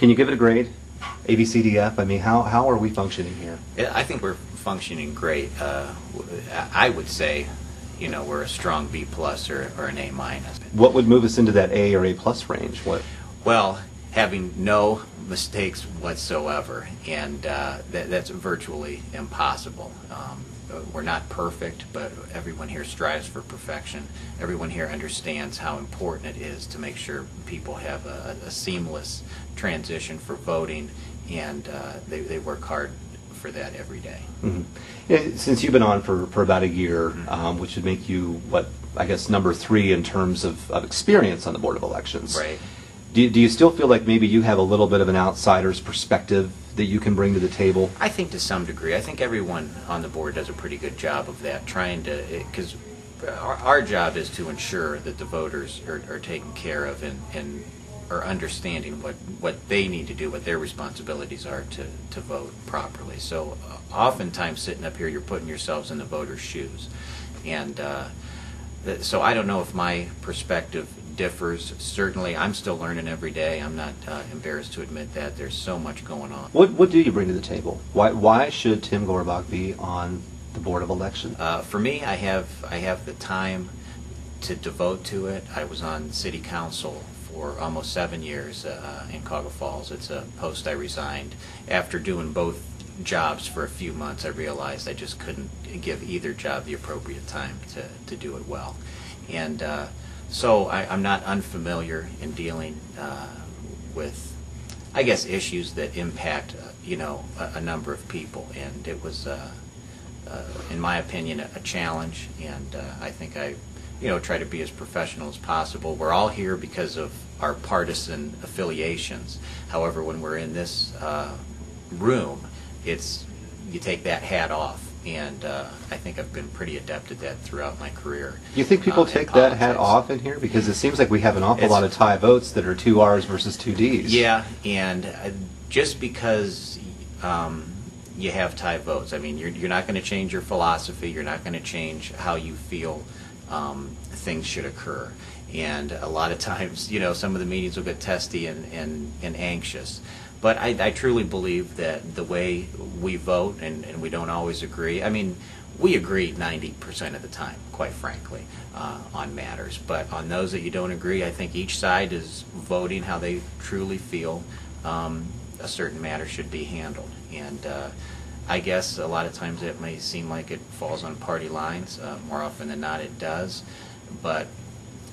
Can you give it a grade? A, B, C, D, F? I mean, how are we functioning here? I think we're functioning great. I would say, you know, we're a strong B plus or an A minus. What would move us into that A or A plus range? What? Well, having no mistakes whatsoever, and that's virtually impossible. We're not perfect, but everyone here strives for perfection. Everyone here understands how important it is to make sure people have a seamless transition for voting, and they work hard for that every day. Mm-hmm. Yeah, since you've been on for about a year, which would make you, what, I guess, number 3 in terms of experience on the Board of Elections. Right. Do you still feel like maybe you have a little bit of an outsider's perspective that you can bring to the table? I think to some degree. I think everyone on the board does a pretty good job of that, trying to, because our job is to ensure that the voters are taken care of and are understanding what they need to do, what their responsibilities are to vote properly. So oftentimes sitting up here, you're putting yourselves in the voters' shoes. And so I don't know if my perspective differs. Certainly, I'm still learning every day. I'm not embarrassed to admit that. There's so much going on. What do you bring to the table? Why should Tim Gorbach be on the Board of Elections? For me, I have the time to devote to it. I was on City Council for almost 7 years in Cuyahoga Falls. It's a post I resigned. After doing both jobs for a few months, I realized I just couldn't give either job the appropriate time to do it well. And so I'm not unfamiliar in dealing with, I guess, issues that impact, you know, a number of people. And it was, in my opinion, a challenge. And I think I, you know, try to be as professional as possible. We're all here because of our partisan affiliations. However, when we're in this room, you take that hat off. And I think I've been pretty adept at that throughout my career. You think people take that hat off in here? Because it seems like we have an awful lot of tie votes that are 2 R's versus 2 D's. Yeah, and just because you have tie votes, I mean, you're not going to change your philosophy. You're not going to change how you feel things should occur. And a lot of times, you know, some of the meetings will get testy and anxious. But I truly believe that the way we vote, and we don't always agree, I mean, we agree 90% of the time, quite frankly, on matters. But on those that you don't agree, I think each side is voting how they truly feel a certain matter should be handled. And I guess a lot of times it may seem like it falls on party lines. More often than not, it does. But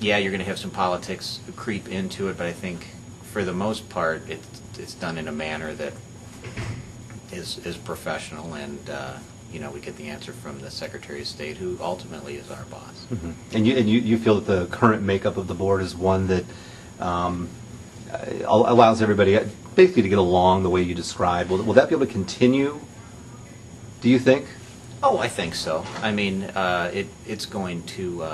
yeah, you're going to have some politics creep into it, but I think for the most part, it's done in a manner that is professional, and you know, we get the answer from the Secretary of State, who ultimately is our boss. Mm-hmm. And you feel that the current makeup of the board is one that allows everybody basically to get along the way you described. Will that be able to continue, do you think? Oh, I think so. I mean, it's going to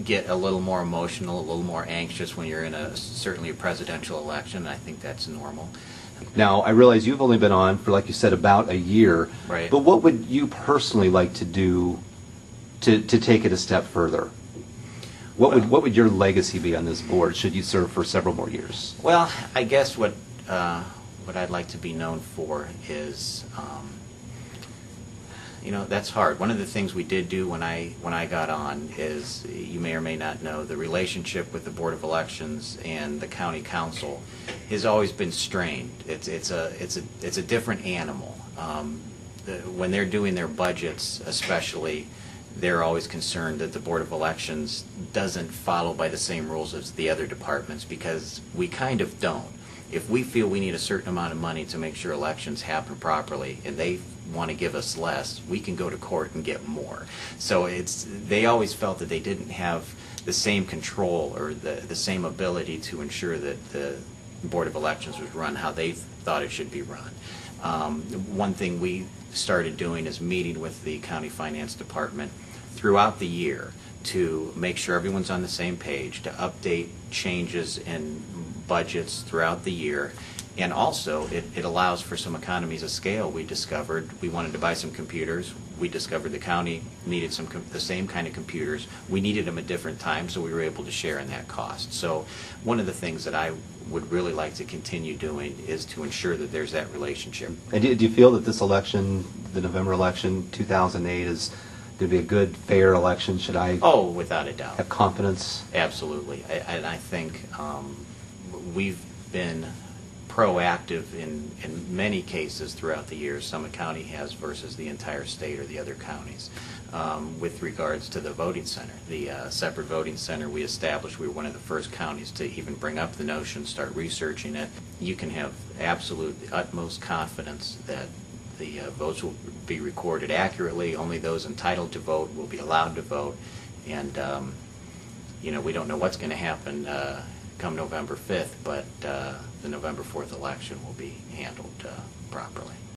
get a little more emotional, a little more anxious when you're in certainly a presidential election. I think that's normal. Now, I realize you've only been on for, like you said, about a year. Right. But what would you personally like to do to take it a step further? What would your legacy be on this board should you serve for several more years? Well, I guess what I'd like to be known for is, you know, that's hard. One of the things we did do when I got on is, you may or may not know, the relationship with the Board of Elections and the County Council has always been strained. It's a different animal. When they're doing their budgets, especially, they're always concerned that the Board of Elections doesn't follow by the same rules as the other departments, because we kind of don't. If we feel we need a certain amount of money to make sure elections happen properly, and they want to give us less, we can go to court and get more. So they always felt that they didn't have the same control or the same ability to ensure that the Board of Elections was run how they thought it should be run. One thing we started doing is meeting with the County Finance Department throughout the year to make sure everyone's on the same page, to update changes in budgets throughout the year, And also, it allows for some economies of scale. We discovered we wanted to buy some computers. We discovered the county needed the same kind of computers. We needed them at different times, so we were able to share in that cost. So one of the things that I would really like to continue doing is to ensure that there's that relationship. And do you feel that this election, the November election, 2008, is going to be a good, fair election? Should I Oh, without a doubt. have confidence? Absolutely. And I think we've been proactive in many cases throughout the years. Summit County has versus the entire state or the other counties with regards to the voting center. The separate voting center we established, we were one of the first counties to even bring up the notion, start researching it. You can have absolute, utmost confidence that the votes will be recorded accurately. Only those entitled to vote will be allowed to vote. And, we don't know what's going to happen come November 5th, but the November 4th election will be handled properly.